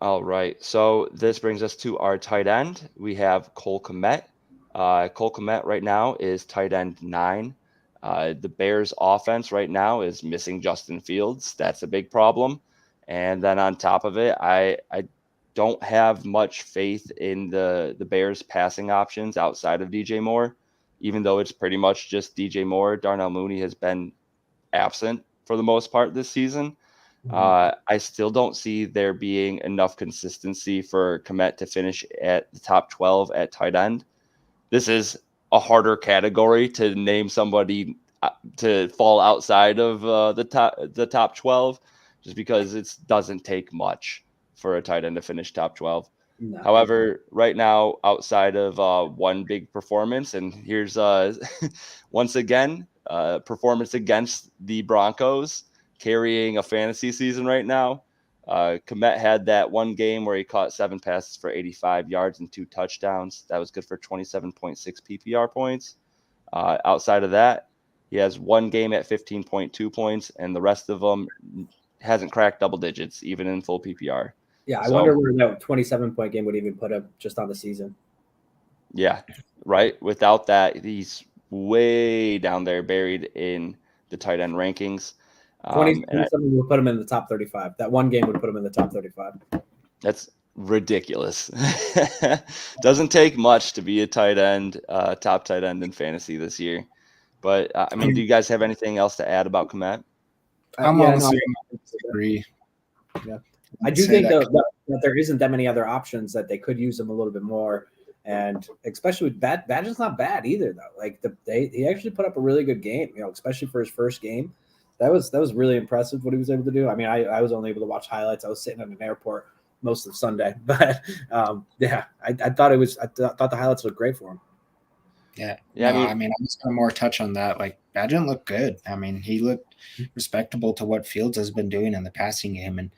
All right. So this brings us to our tight end. We have Cole Kmet. Cole Kmet right now is tight end 9. The Bears offense right now is missing Justin Fields. That's a big problem. And then on top of it, I don't have much faith in the Bears passing options outside of DJ Moore, even though it's pretty much just DJ Moore. Darnell Mooney has been absent for the most part this season. I still don't see there being enough consistency for Kmet to finish at the top 12 at tight end. This is a harder category to name somebody to fall outside of the top 12, just because it doesn't take much for a tight end to finish top 12. No. However, right now, outside of one big performance, and here's once again performance against the Broncos, carrying a fantasy season right now. Kmet had that one game where he caught 7 passes for 85 yards and 2 touchdowns. That was good for 27.6 PPR points. Outside of that, he has one game at 15.2 points, and the rest of them hasn't cracked double digits, even in full PPR. Yeah, I wonder where that 27-point game would even put him just on the season. Yeah, right. Without that, he's way down there, buried in the tight end rankings. 27 would put him in the top 35. That one game would put him in the top 35. That's ridiculous. Doesn't take much to be a tight end, top tight end in fantasy this year. But I mean, do you guys have anything else to add about Kmet? I'm honestly agree. Yeah, I do think that there isn't that many other options that they could use him a little bit more, and especially with Badger's not bad either though. Like he actually put up a really good game, especially for his first game. That was really impressive what he was able to do. I mean, I was only able to watch highlights. I was sitting at an airport most of Sunday, but yeah, I thought thought the highlights looked great for him. Yeah. I mean, I'm just going to more touch on that. Like, Badgett looked good. I mean, he looked respectable to what Fields has been doing in the passing game. And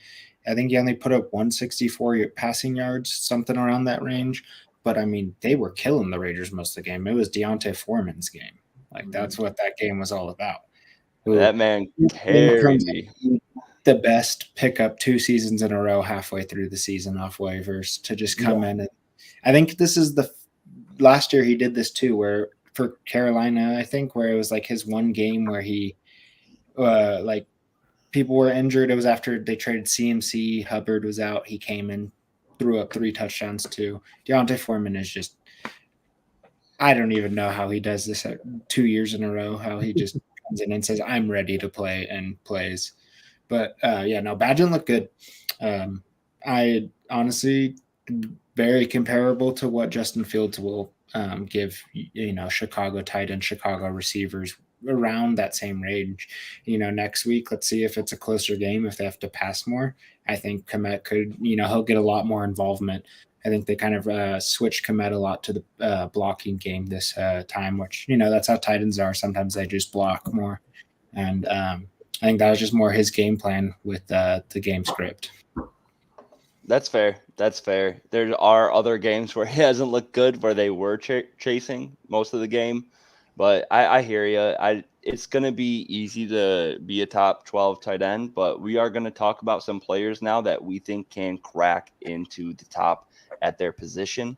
I think he only put up 164 passing yards, something around that range. But, I mean, they were killing the Raiders most of the game. It was Deontay Foreman's game. Like, that's what that game was all about. That man carried me. The best pickup 2 seasons in a row halfway through the season off waivers to just come in. And I think this is last year he did this too, where for Carolina, I think, where it was like his one game where he like people were injured. It was after they traded CMC. Hubbard was out. He came in, threw up 3 touchdowns too. Deontay Foreman is just, I don't even know how he does this 2 years in a row, how he just comes in and says, I'm ready to play, and plays. But Badgett looked good. I honestly, very comparable to what Justin Fields will give, Chicago tight end, Chicago receivers around that same range. Next week, let's see if it's a closer game, if they have to pass more. I think Kmet could, he'll get a lot more involvement. I think they kind of switched Kmet a lot to the blocking game this time, which, that's how tight ends are. Sometimes they just block more. And I think that was just more his game plan with the game script. That's fair. There are other games where he hasn't looked good, where they were chasing most of the game. But I hear you. It's going to be easy to be a top 12 tight end, but we are going to talk about some players now that we think can crack into the top at their position.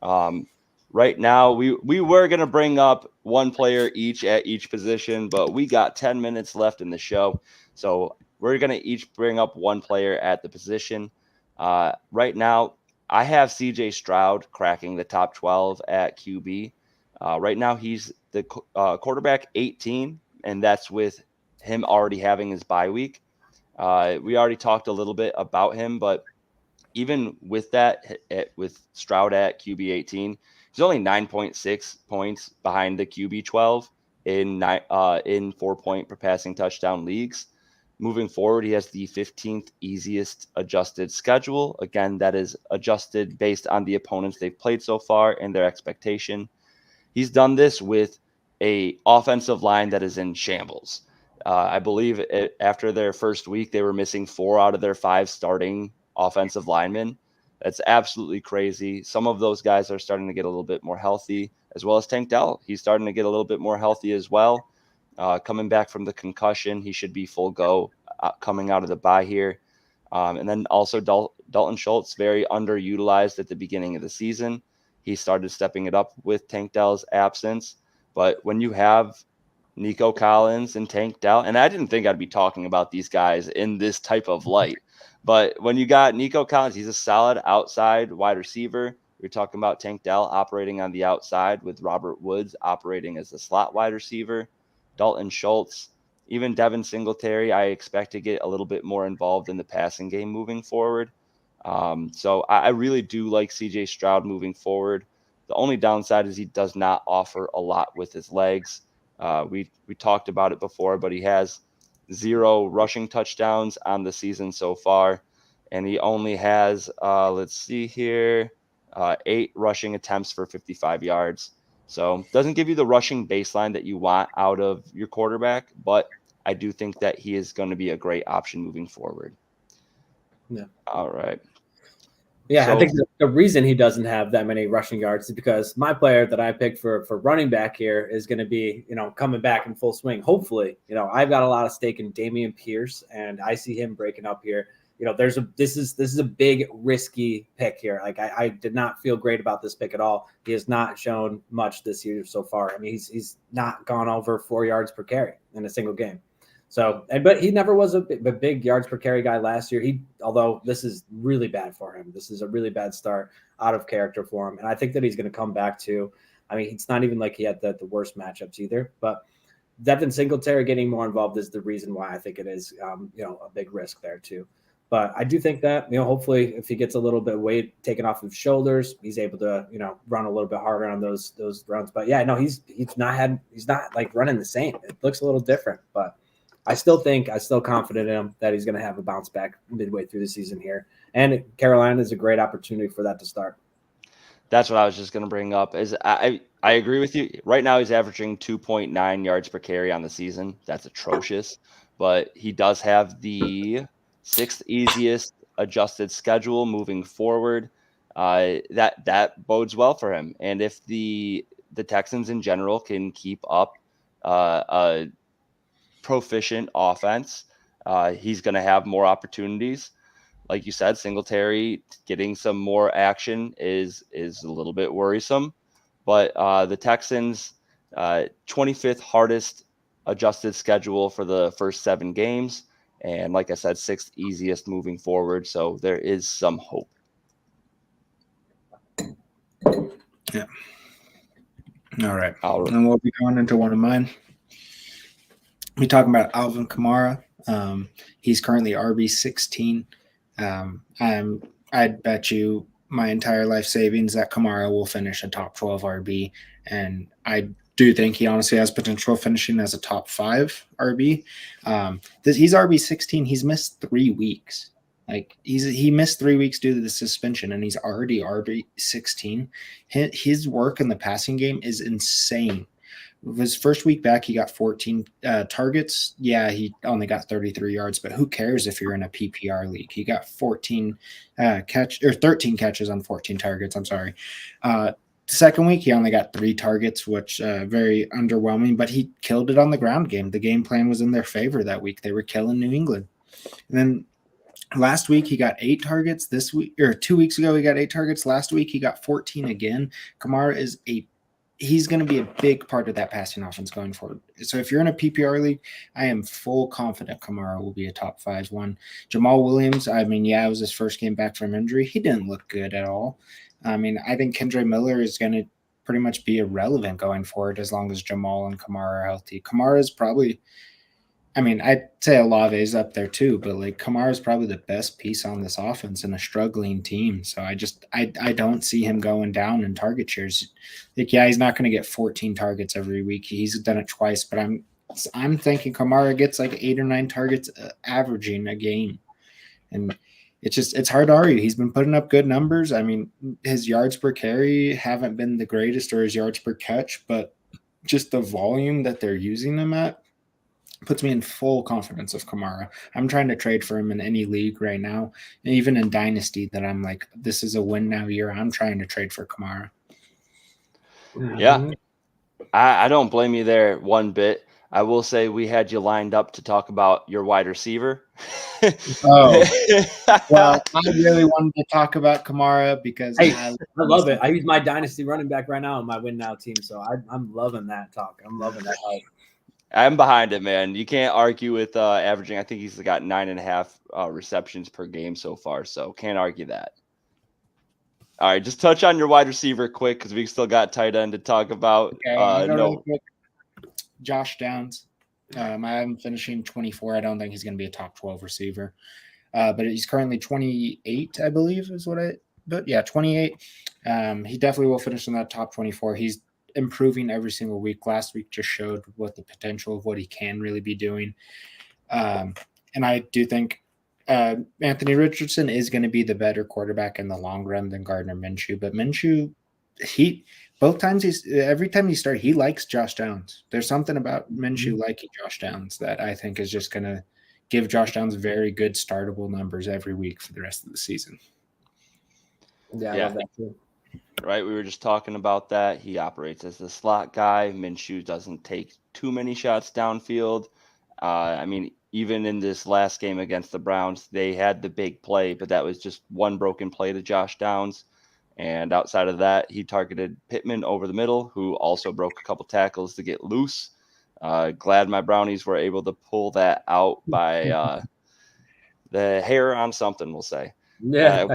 Right now, we were going to bring up one player each at each position, but we got 10 minutes left in the show. So we're going to each bring up one player at the position. Right now, I have CJ Stroud cracking the top 12 at QB. Right now, he's the quarterback 18, and that's with him already having his bye week. We already talked a little bit about him, but even with that, with Stroud at QB 18, he's only 9.6 points behind the QB 12 in 4-point per passing touchdown leagues. Moving forward, he has the 15th easiest adjusted schedule. Again, that is adjusted based on the opponents they've played so far and their expectation. He's done this with a offensive line that is in shambles. I believe after their first week, they were missing 4 out of their 5 starting offensive linemen. That's absolutely crazy. Some of those guys are starting to get a little bit more healthy, as well as Tank Dell. He's starting to get a little bit more healthy as well. Coming back from the concussion, he should be full go coming out of the bye here. And then also Dalton Schultz, very underutilized at the beginning of the season. He started stepping it up with Tank Dell's absence. But when you have Nico Collins and Tank Dell, and I didn't think I'd be talking about these guys in this type of light, but when you got Nico Collins, he's a solid outside wide receiver. We're talking about Tank Dell operating on the outside with Robert Woods operating as a slot wide receiver. Dalton Schultz, even Devin Singletary, I expect to get a little bit more involved in the passing game moving forward. So I really do like CJ Stroud moving forward. The only downside is he does not offer a lot with his legs. We talked about it before, but he has 0 rushing touchdowns on the season so far. And he only has, 8 rushing attempts for 55 yards. So doesn't give you the rushing baseline that you want out of your quarterback, but I do think that he is going to be a great option moving forward. Yeah. All right. Yeah, So, I think the reason he doesn't have that many rushing yards is because my player that I picked for running back here is going to be, coming back in full swing. Hopefully, I've got a lot of stake in Dameon Pierce, and I see him breaking up here. This is a big risky pick here. Like I did not feel great about this pick at all. He has not shown much this year so far. I mean, he's not gone over 4 yards per carry in a single game. So, but he never was a big yards per carry guy last year. Although this is really bad for him. This is a really bad start, out of character for him. And I think that he's going to come back to, I mean, it's not even like he had the worst matchups either, but Devin Singletary getting more involved is the reason why I think it is, a big risk there too. But I do think that, hopefully if he gets a little bit of weight taken off his shoulders, he's able to, run a little bit harder on those runs. But yeah, no, he's not like running the same. It looks a little different, but I'm still confident in him that he's going to have a bounce back midway through the season here. And Carolina is a great opportunity for that to start. That's what I was just going to bring up. Is I agree with you. Right now he's averaging 2.9 yards per carry on the season. That's atrocious. But he does have the 6th easiest adjusted schedule moving forward. That bodes well for him. And if the Texans in general can keep up a proficient offense, he's going to have more opportunities. Like you said, Singletary getting some more action is a little bit worrisome, but the Texans 25th hardest adjusted schedule for the first 7 games, and like I said, 6th easiest moving forward. So there is some hope. Yeah. All right. And we'll be going into one of mine. We're talking about Alvin Kamara. He's currently RB 16. I'd bet you my entire life savings that Kamara will finish a top 12 RB, and I do think he honestly has potential of finishing as a top 5 RB. He's RB 16. He's missed 3 weeks. Like he missed 3 weeks due to the suspension, and he's already RB 16. His work in the passing game is insane. His first week back, he got 14 targets. Yeah, he only got 33 yards, but who cares if you're in a PPR league? He got 13 catches on 14 targets. I'm sorry. Second week, he only got 3 targets, which very underwhelming, but he killed it on the ground game. The game plan was in their favor that week. They were killing New England. And then last week, he got 8 targets. This week, or 2 weeks ago, he got 8 targets. Last week, he got 14 again. Kamara is he's going to be a big part of that passing offense going forward. So if you're in a PPR league, I am full confident Kamara will be a top 5 one. Jamal Williams, I mean, yeah, it was his first game back from injury. He didn't look good at all. I mean, I think Kendre Miller is going to pretty much be irrelevant going forward as long as Jamal and Kamara are healthy. Kamara is probably, I mean, I'd say Olave is up there too, but like Kamara is probably the best piece on this offense in a struggling team. So I don't see him going down in target shares. Like, yeah, he's not going to get 14 targets every week. He's done it twice, but I'm thinking Kamara gets like 8 or 9 targets averaging a game. And it's hard to argue. He's been putting up good numbers. I mean, his yards per carry haven't been the greatest, or his yards per catch, but just the volume that they're using him at puts me in full confidence of Kamara. I'm trying to trade for him in any league right now, and even in Dynasty that I'm like, this is a win now year. I'm trying to trade for Kamara. Yeah, I don't blame you there one bit. I will say we had you lined up to talk about your wide receiver. Oh, well, I really wanted to talk about Kamara because I love it. I use my dynasty running back right now on my win now team, so I'm loving that talk. I'm loving that hype. I'm behind it, man. You can't argue with averaging. I think he's got 9.5 receptions per game so far, so can't argue that. All right, just touch on your wide receiver quick because we still got tight end to talk about. Okay, really quick. Josh Downs. I'm finishing 24. I don't think he's going to be a top 12 receiver, but he's currently 28, I believe, is what I. But yeah, 28. He definitely will finish in that top 24. He's improving every single week. Last week just showed what the potential of what he can really be doing. And I do think Anthony Richardson is going to be the better quarterback in the long run than Gardner Minshew. But Minshew, every time he starts, he likes Josh Downs. There's something about Minshew liking Josh Downs that I think is just going to give Josh Downs very good startable numbers every week for the rest of the season. Yeah, I love that too. Right, we were just talking about that. He operates as the slot guy. Minshew doesn't take too many shots downfield. I mean, even in this last game against the Browns, they had the big play, but that was just one broken play to Josh Downs. And outside of that, he targeted Pittman over the middle, who also broke a couple tackles to get loose. Glad my Brownies were able to pull that out by the hair on something, we'll say. Yeah.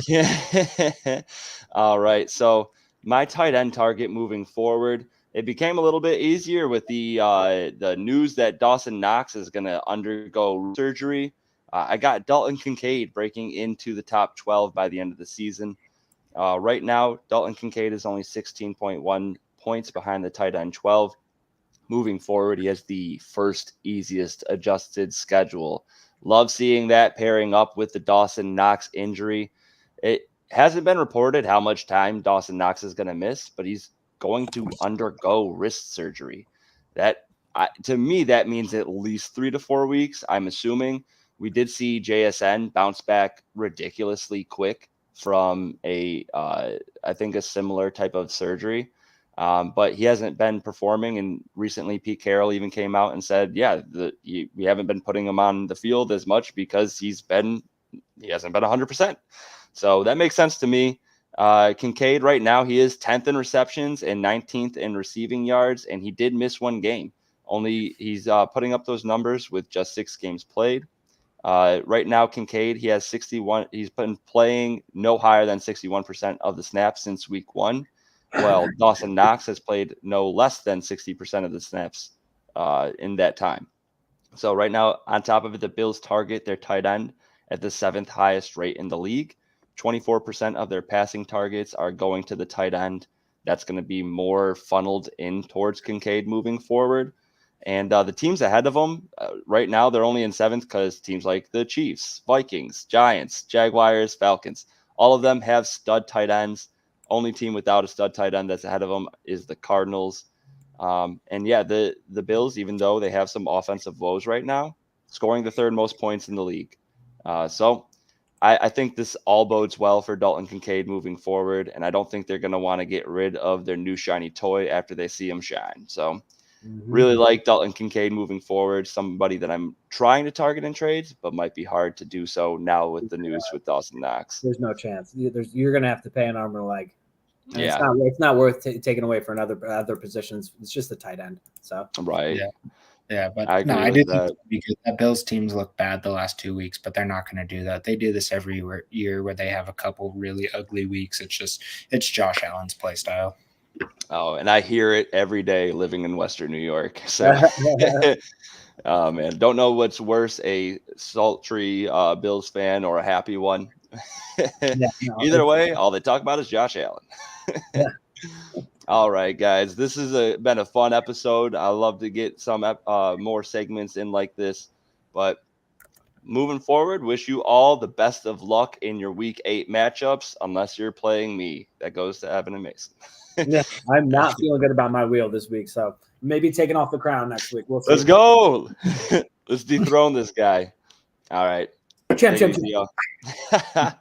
All right. So my tight end target moving forward, it became a little bit easier with the news that Dawson Knox is going to undergo surgery. I got Dalton Kincaid breaking into the top 12 by the end of the season. Right now, Dalton Kincaid is only 16.1 points behind the tight end 12. Moving forward, he has the first easiest adjusted schedule. Love seeing that pairing up with the Dawson Knox injury. It hasn't been reported how much time Dawson Knox is going to miss, but he's going to undergo wrist surgery. To me, that means at least 3 to 4 weeks. I'm assuming we did see JSN bounce back ridiculously quick from I think a similar type of surgery. But he hasn't been performing, and recently Pete Carroll even came out and said, we haven't been putting him on the field as much because he hasn't been 100%. So that makes sense to me. Kincaid right now, he is 10th in receptions and 19th in receiving yards, and he did miss one game. Only he's putting up those numbers with just 6 games played. Right now, Kincaid, he has 61. He's been playing no higher than 61% of the snaps since week 1. Well, Dawson Knox has played no less than 60% of the snaps in that time. So right now, on top of it, the Bills target their tight end at the 7th highest rate in the league. 24% of their passing targets are going to the tight end. That's going to be more funneled in towards Kincaid moving forward. And the teams ahead of them, right now, they're only in 7th because teams like the Chiefs, Vikings, Giants, Jaguars, Falcons, all of them have stud tight ends. Only team without a stud tight end that's ahead of them is the Cardinals. The Bills, even though they have some offensive woes right now, scoring the 3rd most points in the league. So I think this all bodes well for Dalton Kincaid moving forward, and I don't think they're going to want to get rid of their new shiny toy after they see him shine. So really like Dalton Kincaid moving forward, somebody that I'm trying to target in trades, but might be hard to do so now with the news with Dawson Knox. There's no chance. You're going to have to pay an arm and a leg. And yeah, it's not worth taking away for other positions. It's just the tight end. So right. Yeah, but I do think because that Bills teams look bad the last 2 weeks, but they're not going to do that. They do this every year where they have a couple really ugly weeks. It's Josh Allen's play style. Oh, and I hear it every day living in Western New York. So, oh man, don't know what's worse, a sultry Bills fan or a happy one. Yeah, no, Either way, all they talk about is Josh Allen. Yeah. All right, guys, this has been a fun episode. I love to get some more segments in like this, but moving forward, wish you all the best of luck in your Week 8 matchups, unless you're playing me. That goes to Evan and Mason. yeah, I'm not feeling good about my wheel this week, so maybe taking off the crown next week. We'll see. Let's go. Let's dethrone this guy. All right. Champ. Take it easy, y'all.